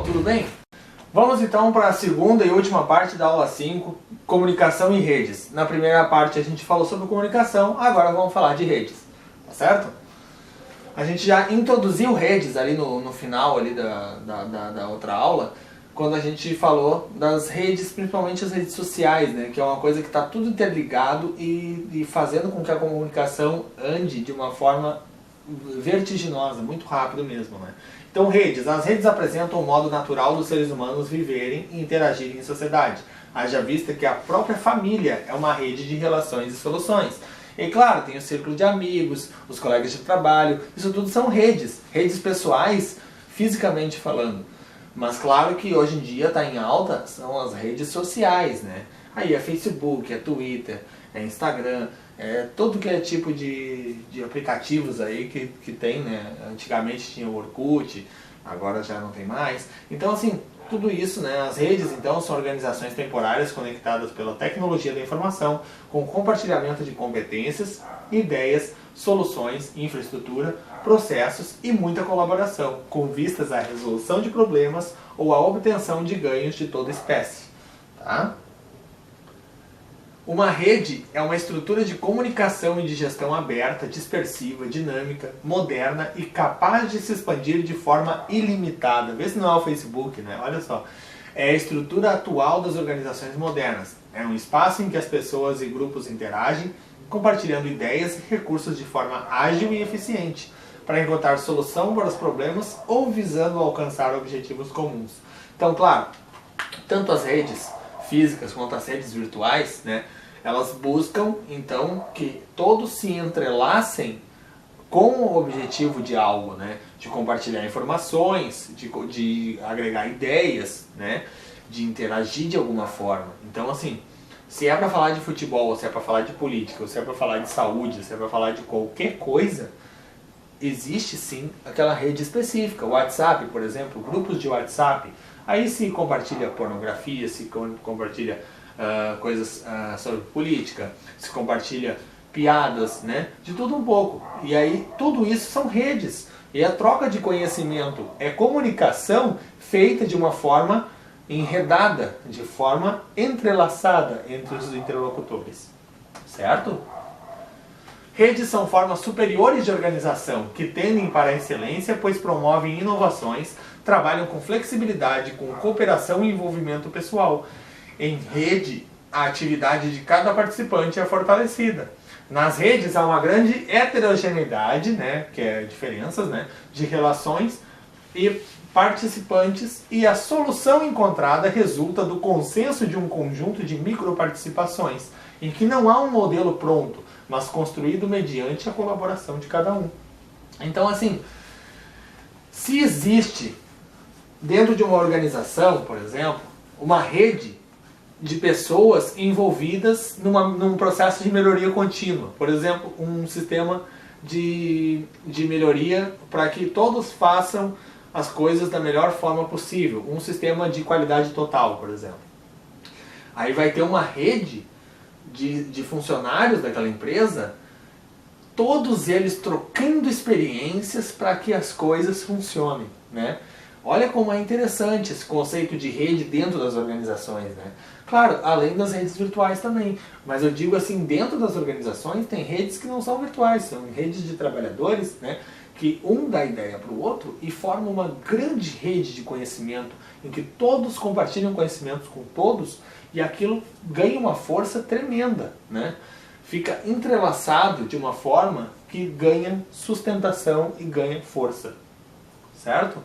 pessoal, tudo bem? Vamos então para a segunda e última parte da aula 5, comunicação e redes. Na primeira parte a gente falou sobre comunicação, agora vamos falar de redes, tá certo? A gente já introduziu redes ali no final ali da outra aula, quando a gente falou das redes, principalmente as redes sociais, né? Que é uma coisa que está tudo interligado e fazendo com que a comunicação ande de uma forma vertiginosa, muito rápido mesmo, né? Então as redes apresentam o modo natural dos seres humanos viverem e interagirem em sociedade. Haja vista que a própria família é uma rede de relações e soluções. E claro, tem o círculo de amigos, os colegas de trabalho, isso tudo são redes pessoais, fisicamente falando. Mas claro que hoje em dia está em alta são as redes sociais, né? Aí é Facebook, é Twitter, é Instagram, é todo que é tipo de aplicativos aí que tem, né? Antigamente tinha o Orkut, agora já não tem mais. Então assim, tudo isso, né? As redes então são organizações temporárias conectadas pela tecnologia da informação, com compartilhamento de competências, ideias, soluções, infraestrutura, processos e muita colaboração, com vistas à resolução de problemas ou à obtenção de ganhos de toda espécie. Tá? Uma rede é uma estrutura de comunicação e de gestão aberta, dispersiva, dinâmica, moderna e capaz de se expandir de forma ilimitada. Vê se não é o Facebook, né? Olha só. É a estrutura atual das organizações modernas. É um espaço em que as pessoas e grupos interagem, compartilhando ideias e recursos de forma ágil e eficiente, para encontrar solução para os problemas ou visando alcançar objetivos comuns. Então, claro, tanto as redes físicas quanto as redes virtuais, né, elas buscam então que todos se entrelacem com o objetivo de algo, né, de compartilhar informações, de agregar ideias, né, de interagir de alguma forma. Então, assim, se é para falar de futebol, ou se é para falar de política, ou se é para falar de saúde, ou se é para falar de qualquer coisa, existe sim aquela rede específica. O WhatsApp, por exemplo, grupos de WhatsApp, aí se compartilha pornografia, se compartilha coisas sobre política, se compartilha piadas, né? De tudo um pouco. E aí tudo isso são redes. E a troca de conhecimento é comunicação feita de uma forma enredada, de forma entrelaçada entre os interlocutores. Certo? Redes são formas superiores de organização que tendem para a excelência, pois promovem inovações, trabalham com flexibilidade, com cooperação e envolvimento pessoal. Em rede, a atividade de cada participante é fortalecida. Nas redes há uma grande heterogeneidade, né, que é diferenças, né, de relações e participantes, e a solução encontrada resulta do consenso de um conjunto de microparticipações, em que não há um modelo pronto, mas construído mediante a colaboração de cada um. Então, assim, se existe dentro de uma organização, por exemplo, uma rede de pessoas envolvidas num processo de melhoria contínua, por exemplo, um sistema de melhoria para que todos façam as coisas da melhor forma possível, um sistema de qualidade total, por exemplo. Aí vai ter uma rede de funcionários daquela empresa, todos eles trocando experiências para que as coisas funcionem, né? Olha como é interessante esse conceito de rede dentro das organizações, né? Claro, além das redes virtuais também, mas eu digo assim, dentro das organizações tem redes que não são virtuais, são redes de trabalhadores, né? Que um dá ideia para o outro e forma uma grande rede de conhecimento em que todos compartilham conhecimentos com todos e aquilo ganha uma força tremenda, né? Fica entrelaçado de uma forma que ganha sustentação e ganha força, certo?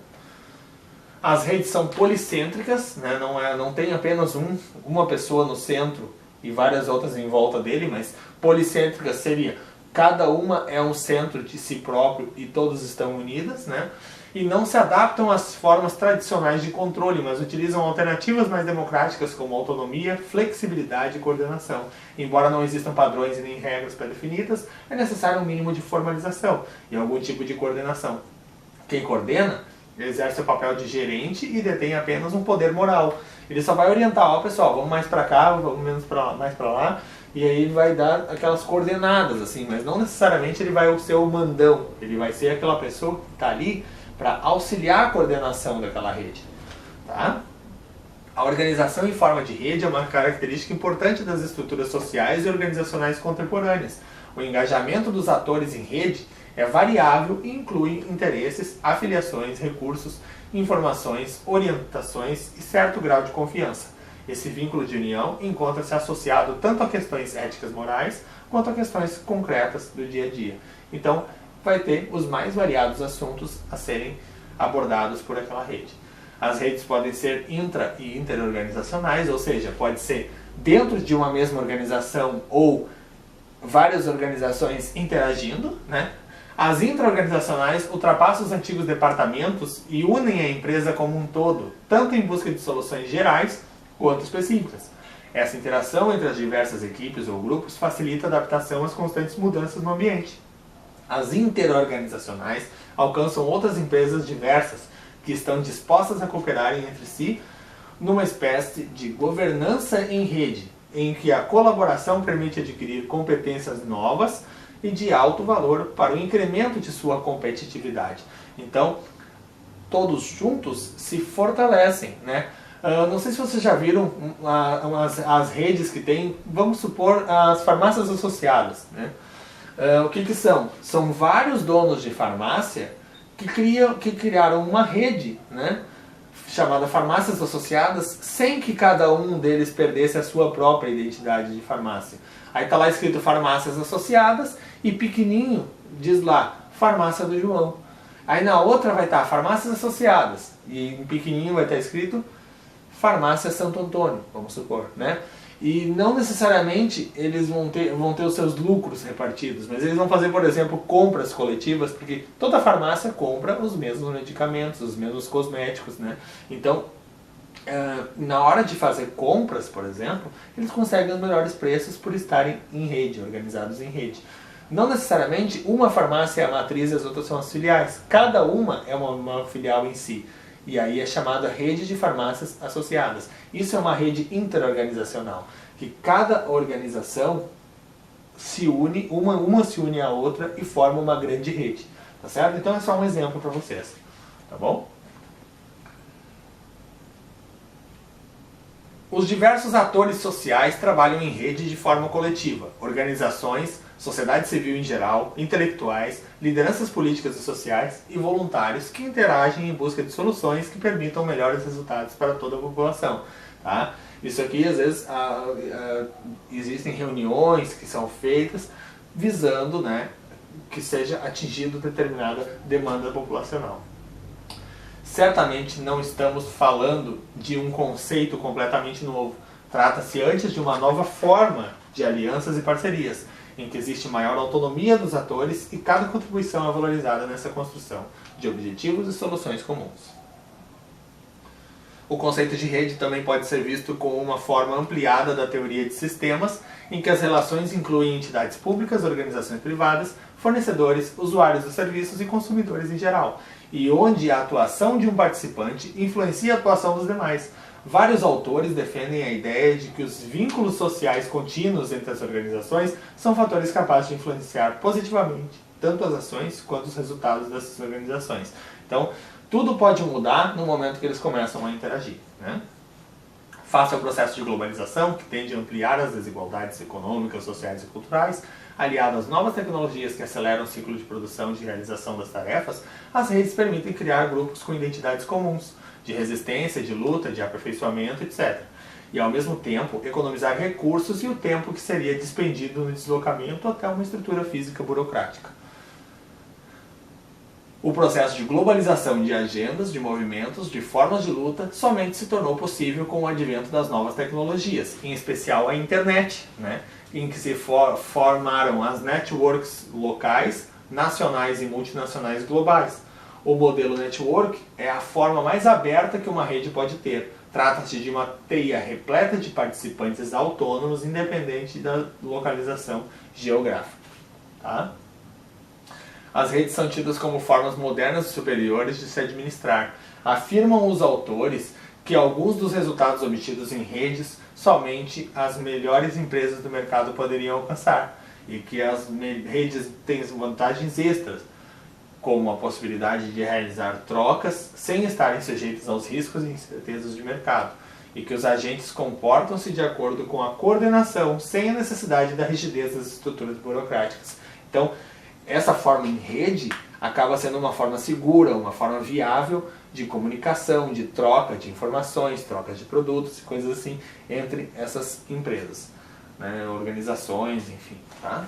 As redes são policêntricas, né? Não tem apenas uma pessoa no centro e várias outras em volta dele, mas policêntricas seria cada uma é um centro de si próprio e todos estão unidas, né? E não se adaptam às formas tradicionais de controle, mas utilizam alternativas mais democráticas como autonomia, flexibilidade e coordenação. Embora não existam padrões e nem regras pré-definidas, é necessário um mínimo de formalização e algum tipo de coordenação. Quem coordena exerce o papel de gerente e detém apenas um poder moral. Ele só vai orientar, ó pessoal, vamos mais para cá, vamos mais para lá, e aí ele vai dar aquelas coordenadas, assim, mas não necessariamente ele vai ser o mandão, ele vai ser aquela pessoa que está ali para auxiliar a coordenação daquela rede. Tá? A organização em forma de rede é uma característica importante das estruturas sociais e organizacionais contemporâneas. O engajamento dos atores em rede é variável e inclui interesses, afiliações, recursos, informações, orientações e certo grau de confiança. Esse vínculo de união encontra-se associado tanto a questões éticas morais quanto a questões concretas do dia a dia. Então, vai ter os mais variados assuntos a serem abordados por aquela rede. As redes podem ser intra- e interorganizacionais, ou seja, pode ser dentro de uma mesma organização ou várias organizações interagindo, né? As intra-organizacionais ultrapassam os antigos departamentos e unem a empresa como um todo, tanto em busca de soluções gerais quanto específicas. Essa interação entre as diversas equipes ou grupos facilita a adaptação às constantes mudanças no ambiente. As interorganizacionais alcançam outras empresas diversas, que estão dispostas a cooperarem entre si numa espécie de governança em rede, em que a colaboração permite adquirir competências novas e de alto valor para o incremento de sua competitividade. Então, todos juntos se fortalecem, né? Não sei se vocês já viram as redes que tem, vamos supor, as farmácias associadas, né? O que são? São vários donos de farmácia que criaram uma rede, né, chamada Farmácias Associadas, sem que cada um deles perdesse a sua própria identidade de farmácia. Aí está lá escrito Farmácias Associadas e pequenininho diz lá Farmácia do João. Aí na outra vai estar Farmácias Associadas e em pequenininho vai estar escrito Farmácia Santo Antônio, vamos supor, né? E não necessariamente eles vão ter os seus lucros repartidos, mas eles vão fazer, por exemplo, compras coletivas, porque toda farmácia compra os mesmos medicamentos, os mesmos cosméticos, né? Então, na hora de fazer compras, por exemplo, eles conseguem os melhores preços por estarem em rede, organizados em rede. Não necessariamente uma farmácia é a matriz e as outras são as filiais. Cada uma é uma filial em si. E aí é chamada rede de farmácias associadas. Isso é uma rede interorganizacional, que cada organização se une, uma se une à outra e forma uma grande rede. Tá certo? Então é só um exemplo para vocês. Tá bom? Os diversos atores sociais trabalham em rede de forma coletiva. Organizações, sociedade civil em geral, intelectuais, lideranças políticas e sociais e voluntários que interagem em busca de soluções que permitam melhores resultados para toda a população. Tá? Isso aqui, às vezes, existem reuniões que são feitas visando, né, que seja atingido determinada demanda populacional. Certamente não estamos falando de um conceito completamente novo. Trata-se antes de uma nova forma de alianças e parcerias, em que existe maior autonomia dos atores e cada contribuição é valorizada nessa construção de objetivos e soluções comuns. O conceito de rede também pode ser visto como uma forma ampliada da teoria de sistemas, em que as relações incluem entidades públicas, organizações privadas, fornecedores, usuários dos serviços e consumidores em geral, e onde a atuação de um participante influencia a atuação dos demais. Vários autores defendem a ideia de que os vínculos sociais contínuos entre as organizações são fatores capazes de influenciar positivamente tanto as ações quanto os resultados dessas organizações. Então, tudo pode mudar no momento que eles começam a interagir, né? Face ao processo de globalização, que tende a ampliar as desigualdades econômicas, sociais e culturais, aliado às novas tecnologias que aceleram o ciclo de produção e de realização das tarefas, as redes permitem criar grupos com identidades comuns, de resistência, de luta, de aperfeiçoamento, etc. E, ao mesmo tempo, economizar recursos e o tempo que seria despendido no deslocamento até uma estrutura física burocrática. O processo de globalização de agendas, de movimentos, de formas de luta, somente se tornou possível com o advento das novas tecnologias, em especial a internet, né, em que se formaram as networks locais, nacionais e multinacionais globais. O modelo network é a forma mais aberta que uma rede pode ter. Trata-se de uma teia repleta de participantes autônomos, independente da localização geográfica. Tá? As redes são tidas como formas modernas e superiores de se administrar. Afirmam os autores que alguns dos resultados obtidos em redes somente as melhores empresas do mercado poderiam alcançar e que as redes têm vantagens extras, como a possibilidade de realizar trocas sem estarem sujeitos aos riscos e incertezas de mercado, e que os agentes comportam-se de acordo com a coordenação, sem a necessidade da rigidez das estruturas burocráticas. Então, essa forma em rede acaba sendo uma forma segura, uma forma viável de comunicação, de troca de informações, trocas de produtos e coisas assim entre essas empresas, né, organizações, enfim, tá?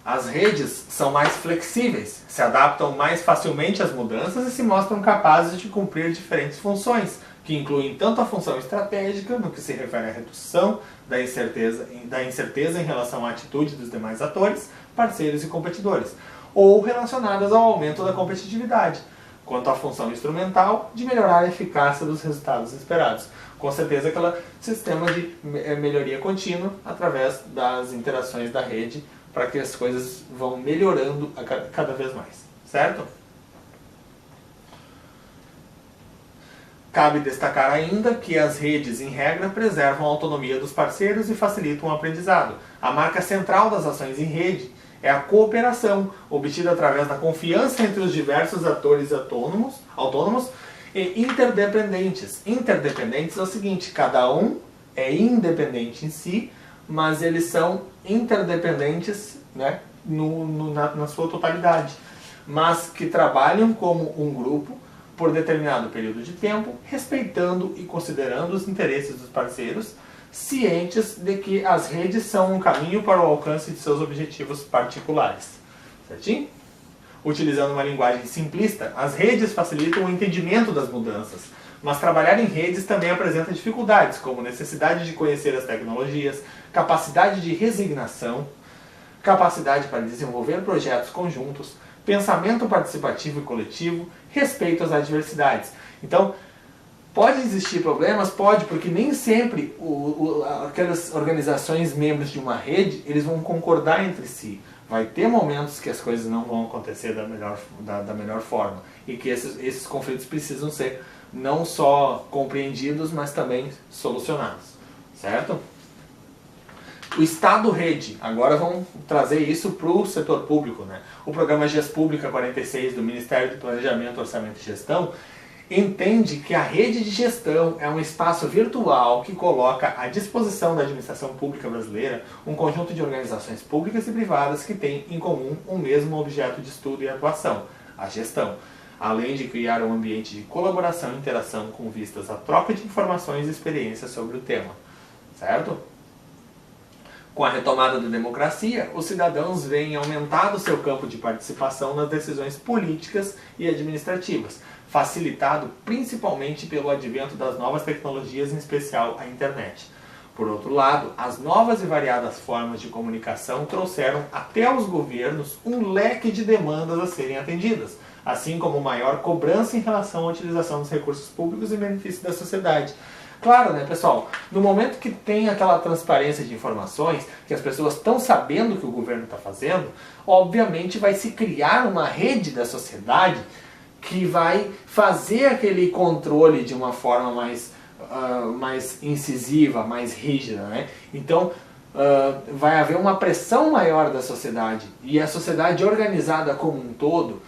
As redes são mais flexíveis, se adaptam mais facilmente às mudanças e se mostram capazes de cumprir diferentes funções, que incluem tanto a função estratégica, no que se refere à redução da incerteza em relação à atitude dos demais atores, parceiros e competidores, ou relacionadas ao aumento da competitividade, quanto à função instrumental de melhorar a eficácia dos resultados esperados. Com certeza aquele sistema de melhoria contínua através das interações da rede, para que as coisas vão melhorando cada vez mais, certo? Cabe destacar ainda que as redes, em regra, preservam a autonomia dos parceiros e facilitam o aprendizado. A marca central das ações em rede é a cooperação, obtida através da confiança entre os diversos atores autônomos e interdependentes. Interdependentes é o seguinte, cada um é independente em si, mas eles são interdependentes, né, na sua totalidade, mas que trabalham como um grupo por determinado período de tempo, respeitando e considerando os interesses dos parceiros, cientes de que as redes são um caminho para o alcance de seus objetivos particulares. Certinho? Utilizando uma linguagem simplista, as redes facilitam o entendimento das mudanças, mas trabalhar em redes também apresenta dificuldades, como necessidade de conhecer as tecnologias, capacidade de resignação, capacidade para desenvolver projetos conjuntos, pensamento participativo e coletivo, respeito às adversidades. Então, pode existir problemas? Pode, porque nem sempre aquelas organizações membros de uma rede, eles vão concordar entre si. Vai ter momentos que as coisas não vão acontecer da melhor forma e que esses conflitos precisam ser não só compreendidos, mas também solucionados, certo? O Estado-rede, agora vamos trazer isso para o setor público, né? O programa GES Pública 46 do Ministério do Planejamento, Orçamento e Gestão entende que a rede de gestão é um espaço virtual que coloca à disposição da administração pública brasileira um conjunto de organizações públicas e privadas que têm em comum o mesmo objeto de estudo e atuação, a gestão, além de criar um ambiente de colaboração e interação com vistas à troca de informações e experiências sobre o tema, certo? Com a retomada da democracia, os cidadãos veem aumentado seu campo de participação nas decisões políticas e administrativas, facilitado principalmente pelo advento das novas tecnologias, em especial a internet. Por outro lado, as novas e variadas formas de comunicação trouxeram até os governos um leque de demandas a serem atendidas, assim como maior cobrança em relação à utilização dos recursos públicos em benefício da sociedade. Claro, né, pessoal? No momento que tem aquela transparência de informações, que as pessoas estão sabendo o que o governo está fazendo, obviamente vai se criar uma rede da sociedade que vai fazer aquele controle de uma forma mais incisiva, mais rígida, né? Então, vai haver uma pressão maior da sociedade, e a sociedade organizada como um todo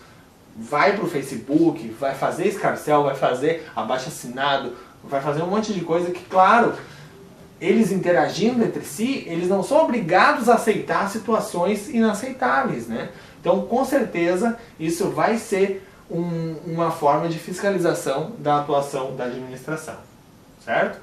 vai para o Facebook, vai fazer escarcéu, vai fazer abaixo-assinado, vai fazer um monte de coisa que, claro, eles interagindo entre si, eles não são obrigados a aceitar situações inaceitáveis, né? Então, com certeza, isso vai ser uma forma de fiscalização da atuação da administração, certo?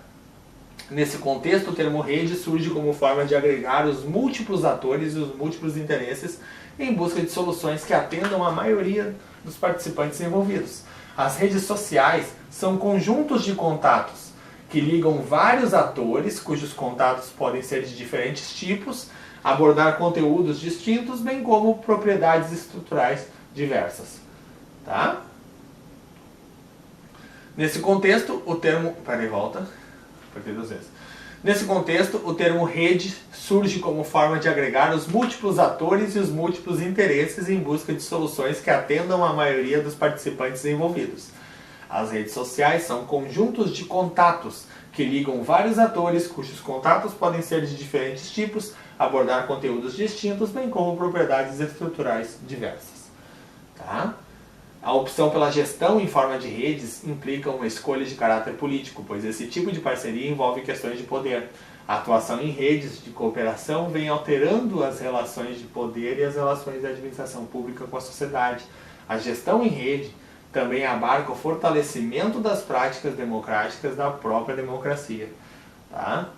Nesse contexto, o termo rede surge como forma de agregar os múltiplos atores e os múltiplos interesses em busca de soluções que atendam a maioria dos participantes envolvidos. As redes sociais são conjuntos de contatos que ligam vários atores, cujos contatos podem ser de diferentes tipos, abordar conteúdos distintos, bem como propriedades estruturais diversas. Tá? Nesse contexto, o termo... Peraí, volta. Apertei 2 vezes. Nesse contexto, o termo rede surge como forma de agregar os múltiplos atores e os múltiplos interesses em busca de soluções que atendam a maioria dos participantes envolvidos. As redes sociais são conjuntos de contatos que ligam vários atores cujos contatos podem ser de diferentes tipos, abordar conteúdos distintos, bem como propriedades estruturais diversas. Tá? A opção pela gestão em forma de redes implica uma escolha de caráter político, pois esse tipo de parceria envolve questões de poder. A atuação em redes de cooperação vem alterando as relações de poder e as relações da administração pública com a sociedade. A gestão em rede também abarca o fortalecimento das práticas democráticas da própria democracia. Tá?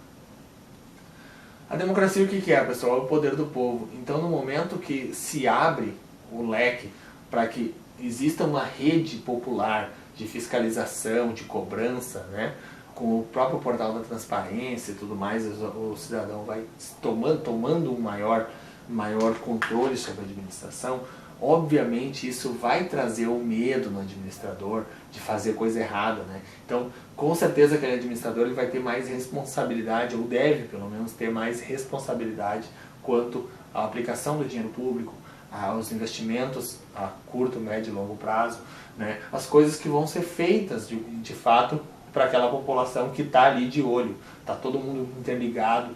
A democracia o que é, pessoal? É o poder do povo. Então, no momento que se abre o leque para que exista uma rede popular de fiscalização, de cobrança, né? Com o próprio portal da transparência e tudo mais, o cidadão vai tomando um maior controle sobre a administração. Obviamente isso vai trazer o medo no administrador de fazer coisa errada, né? Então, com certeza aquele administrador ele vai ter mais responsabilidade, ou deve pelo menos ter mais responsabilidade quanto à aplicação do dinheiro público, aos investimentos a curto, médio e longo prazo, né? As coisas que vão ser feitas de fato para aquela população que está ali de olho. Está todo mundo interligado,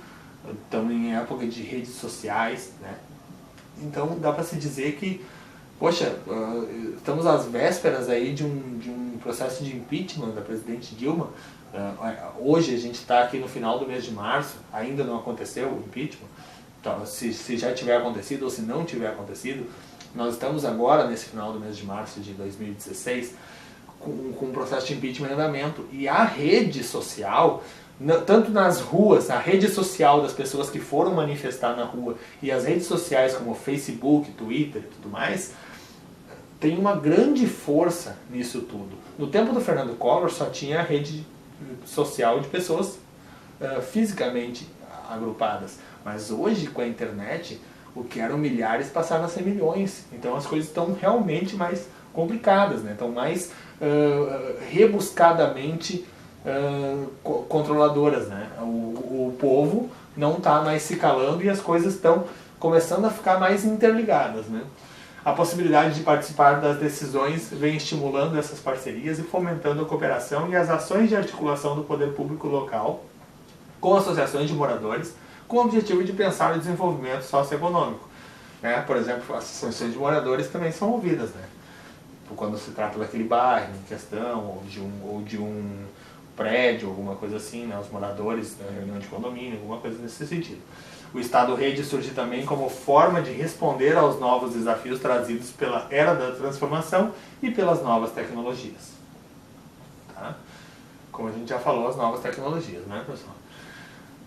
estamos em época de redes sociais, né? Então dá para se dizer que, poxa, estamos às vésperas aí de um processo de impeachment da presidente Dilma. Hoje a gente está aqui no final do mês de março, ainda não aconteceu o impeachment. Então, se já tiver acontecido ou se não tiver acontecido, nós estamos agora nesse final do mês de março de 2016 com um processo de impeachment em andamento. E a rede social, tanto nas ruas, a rede social das pessoas que foram manifestar na rua e as redes sociais como Facebook, Twitter e tudo mais, tem uma grande força nisso tudo. No tempo do Fernando Collor só tinha a rede social de pessoas fisicamente agrupadas. Mas hoje, com a internet, o que eram milhares passaram a ser milhões. Então as coisas estão realmente mais complicadas, né? Estão mais rebuscadamente controladoras, né? O povo não está mais se calando e as coisas estão começando a ficar mais interligadas, né? A possibilidade de participar das decisões vem estimulando essas parcerias e fomentando a cooperação e as ações de articulação do poder público local com associações de moradores, com o objetivo de pensar o desenvolvimento socioeconômico, né? Por exemplo, as associações de moradores também são ouvidas, né? Quando se trata daquele bairro em questão, ou de um prédio, alguma coisa assim, né? Os moradores da reunião de condomínio, alguma coisa nesse sentido. O Estado Rede surge também como forma de responder aos novos desafios trazidos pela era da transformação e pelas novas tecnologias. Tá? Como a gente já falou, as novas tecnologias, né, pessoal?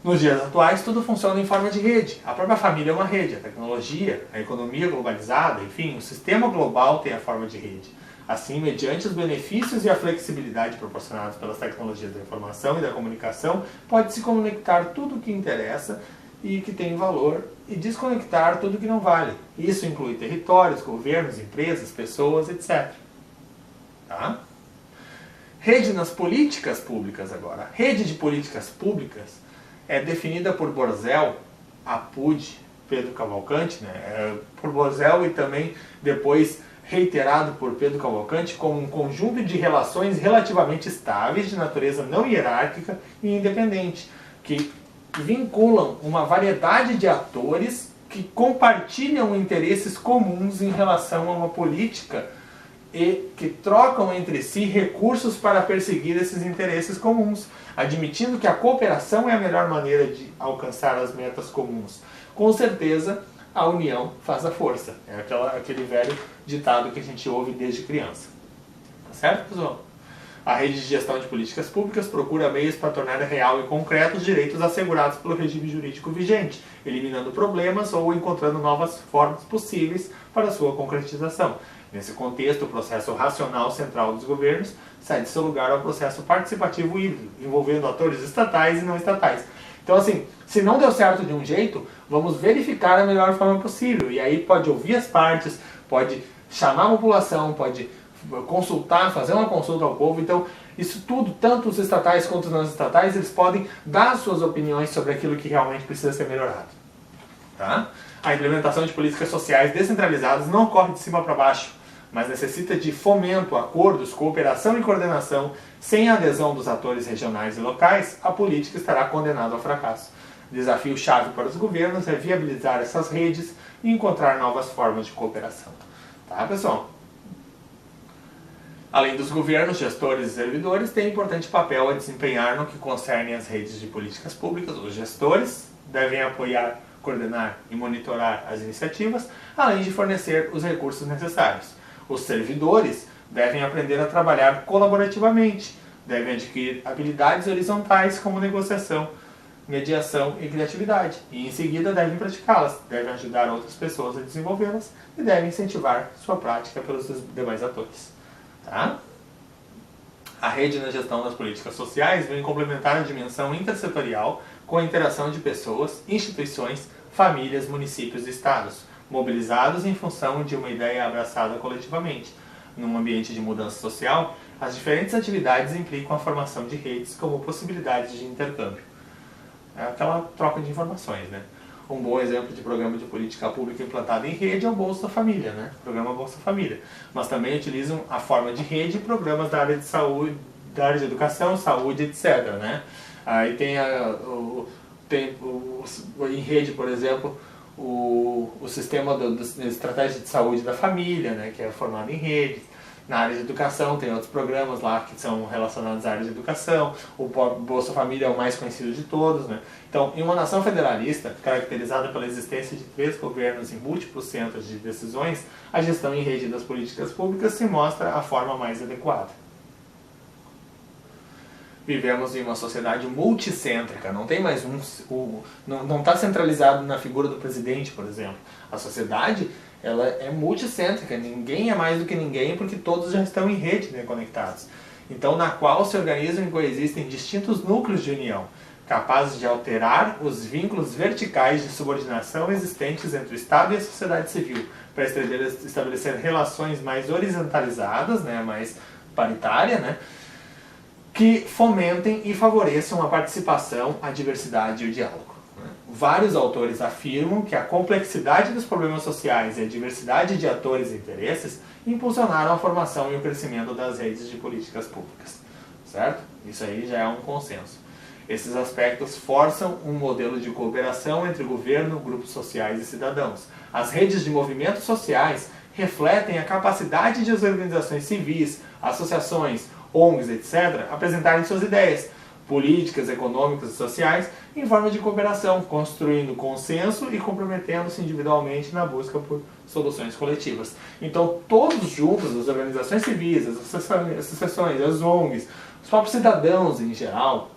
Nos dias atuais, tudo funciona em forma de rede. A própria família é uma rede, a tecnologia, a economia globalizada, enfim, o sistema global tem a forma de rede. Assim, mediante os benefícios e a flexibilidade proporcionados pelas tecnologias da informação e da comunicação, pode-se conectar tudo o que interessa e que tem valor e desconectar tudo o que não vale. Isso inclui territórios, governos, empresas, pessoas, etc. Tá? Rede nas políticas públicas agora. Rede de políticas públicas é definida por Borzel, Apud, Pedro Cavalcante, né? Por Borzel e também depois reiterado por Pedro Cavalcante como um conjunto de relações relativamente estáveis de natureza não hierárquica e independente, que vinculam uma variedade de atores que compartilham interesses comuns em relação a uma política e que trocam entre si recursos para perseguir esses interesses comuns, admitindo que a cooperação é a melhor maneira de alcançar as metas comuns. Com certeza, a união faz a força. É aquele velho ditado que a gente ouve desde criança. Tá certo, pessoal? A rede de gestão de políticas públicas procura meios para tornar real e concreto os direitos assegurados pelo regime jurídico vigente, eliminando problemas ou encontrando novas formas possíveis para sua concretização. Nesse contexto, o processo racional central dos governos cede seu lugar ao processo participativo híbrido, envolvendo atores estatais e não estatais. Então, assim, se não deu certo de um jeito, vamos verificar a melhor forma possível. E aí pode ouvir as partes, pode chamar a população, pode consultar, fazer uma consulta ao povo. Então, isso tudo, tanto os estatais quanto os não estatais, eles podem dar suas opiniões sobre aquilo que realmente precisa ser melhorado. Tá? A implementação de políticas sociais descentralizadas não ocorre de cima para baixo, mas necessita de fomento, acordos, cooperação e coordenação. Sem a adesão dos atores regionais e locais, a política estará condenada ao fracasso. Desafio-chave para os governos é viabilizar essas redes e encontrar novas formas de cooperação. Tá, pessoal? Além dos governos, gestores e servidores têm importante papel a desempenhar no que concerne às redes de políticas públicas. Os gestores devem apoiar, coordenar e monitorar as iniciativas, além de fornecer os recursos necessários. Os servidores devem aprender a trabalhar colaborativamente, devem adquirir habilidades horizontais como negociação, mediação e criatividade, e em seguida devem praticá-las, devem ajudar outras pessoas a desenvolvê-las e devem incentivar sua prática pelos demais atores. Tá? A rede na gestão das políticas sociais vem complementar a dimensão intersetorial com a interação de pessoas, instituições, famílias, municípios e estados, mobilizados em função de uma ideia abraçada coletivamente. Num ambiente de mudança social, as diferentes atividades implicam a formação de redes como possibilidades de intercâmbio. É aquela troca de informações, né? Um bom exemplo de programa de política pública implantado em rede é o Bolsa Família, né? O programa Bolsa Família. Mas também utilizam a forma de rede e programas da área de saúde, da área de educação, saúde, etc. Né? Aí tem, em rede, por exemplo, o sistema da estratégia de saúde da família, né? Que é formado em rede. Na área de educação tem outros programas lá que são relacionados à área de educação. O Bolsa Família é o mais conhecido de todos, né? Então, em uma nação federalista, caracterizada pela existência de 3 governos e múltiplos centros de decisões, a gestão em rede das políticas públicas se mostra a forma mais adequada. Vivemos em uma sociedade multicêntrica, não tem mais não está centralizado na figura do presidente, por exemplo. A sociedade ela é multicêntrica, ninguém é mais do que ninguém porque todos já estão em rede, né, conectados. Então, na qual se organizam e coexistem distintos núcleos de união, capazes de alterar os vínculos verticais de subordinação existentes entre o Estado e a sociedade civil, para estabelecer relações mais horizontalizadas, né, mais paritárias, né, que fomentem e favoreçam a participação, a diversidade e o diálogo. Vários autores afirmam que a complexidade dos problemas sociais e a diversidade de atores e interesses impulsionaram a formação e o crescimento das redes de políticas públicas. Certo? Isso aí já é um consenso. Esses aspectos forçam um modelo de cooperação entre governo, grupos sociais e cidadãos. As redes de movimentos sociais refletem a capacidade de as organizações civis, associações, ONGs, etc., apresentarem suas ideias políticas, econômicas e sociais em forma de cooperação, construindo consenso e comprometendo-se individualmente na busca por soluções coletivas. Então, todos juntos, as organizações civis, as associações, as ONGs, os próprios cidadãos em geral,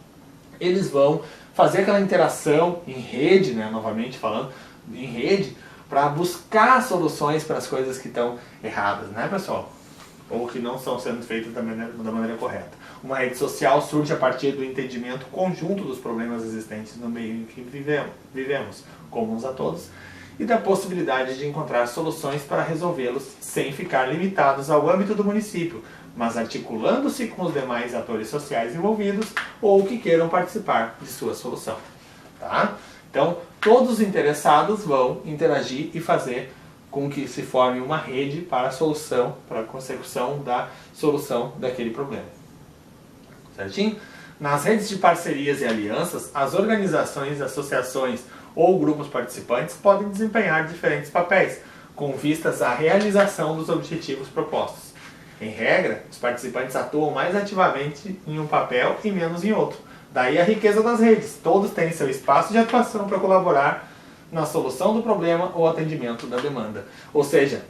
eles vão fazer aquela interação em rede, né, novamente falando, em rede, para buscar soluções para as coisas que estão erradas, né, pessoal? Ou que não estão sendo feitas da maneira correta. Uma rede social surge a partir do entendimento conjunto dos problemas existentes no meio em que vivemos, comuns a todos, e da possibilidade de encontrar soluções para resolvê-los sem ficar limitados ao âmbito do município, mas articulando-se com os demais atores sociais envolvidos ou que queiram participar de sua solução. Tá? Então, todos os interessados vão interagir e fazer com que se forme uma rede para a solução, para a consecução da solução daquele problema. Certinho? Nas redes de parcerias e alianças, as organizações, associações ou grupos participantes podem desempenhar diferentes papéis, com vistas à realização dos objetivos propostos. Em regra, os participantes atuam mais ativamente em um papel e menos em outro. Daí a riqueza das redes. Todos têm seu espaço de atuação para colaborar na solução do problema ou atendimento da demanda. Ou seja,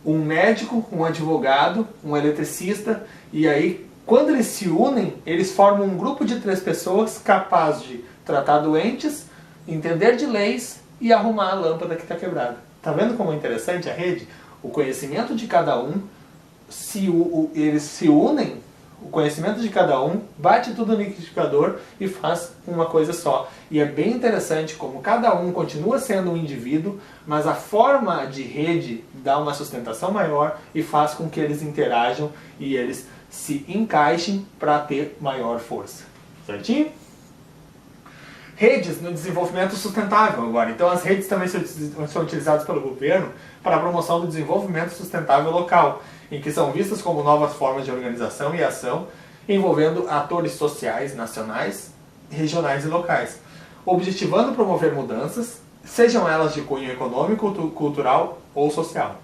um médico, um advogado, um eletricista, e aí, quando eles se unem, eles formam um grupo de 3 pessoas capazes de tratar doentes, entender de leis e arrumar a lâmpada que está quebrada. Tá vendo como é interessante a rede? O conhecimento de cada um, eles se unem, o conhecimento de cada um bate tudo no liquidificador e faz uma coisa só. E é bem interessante como cada um continua sendo um indivíduo, mas a forma de rede dá uma sustentação maior e faz com que eles interajam e eles se encaixem para ter maior força. Certinho? Redes no desenvolvimento sustentável agora. Então as redes também são utilizadas pelo governo para a promoção do desenvolvimento sustentável local, em que são vistas como novas formas de organização e ação envolvendo atores sociais, nacionais, regionais e locais, objetivando promover mudanças, sejam elas de cunho econômico, cultural ou social.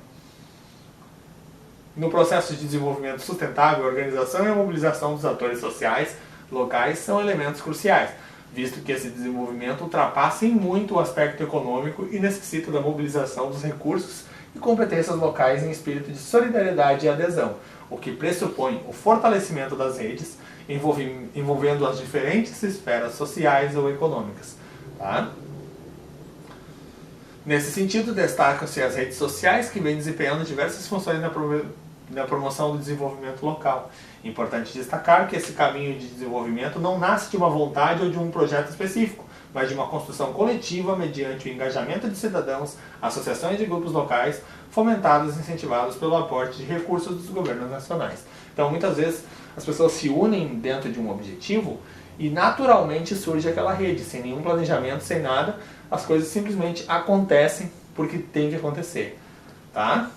No processo de desenvolvimento sustentável, a organização e a mobilização dos atores sociais locais são elementos cruciais, visto que esse desenvolvimento ultrapassa em muito o aspecto econômico e necessita da mobilização dos recursos e competências locais em espírito de solidariedade e adesão, o que pressupõe o fortalecimento das redes envolvendo as diferentes esferas sociais ou econômicas. Tá? Nesse sentido, destacam-se as redes sociais, que vêm desempenhando diversas funções na promoção do desenvolvimento local. Importante destacar que esse caminho de desenvolvimento não nasce de uma vontade ou de um projeto específico, mas de uma construção coletiva mediante o engajamento de cidadãos, associações e grupos locais, fomentados e incentivados pelo aporte de recursos dos governos nacionais. Então, muitas vezes, as pessoas se unem dentro de um objetivo e naturalmente surge aquela rede, sem nenhum planejamento, sem nada, as coisas simplesmente acontecem porque tem que acontecer. Tá?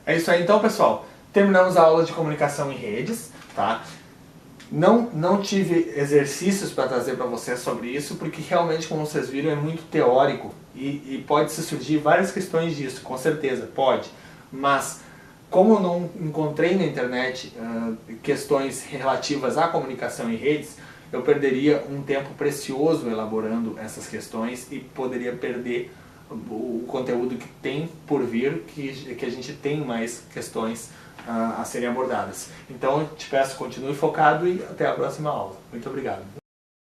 É isso aí então, pessoal. Terminamos a aula de comunicação em redes, tá? Não tive exercícios para trazer para vocês sobre isso, porque realmente, como vocês viram, é muito teórico e pode-se surgir várias questões disso, com certeza, pode. Mas, como eu não encontrei na internet questões relativas à comunicação em redes, eu perderia um tempo precioso elaborando essas questões e poderia perder o conteúdo que tem por vir, que a gente tem mais questões a serem abordadas. Então eu te peço, continue focado e até a próxima aula. Muito obrigado.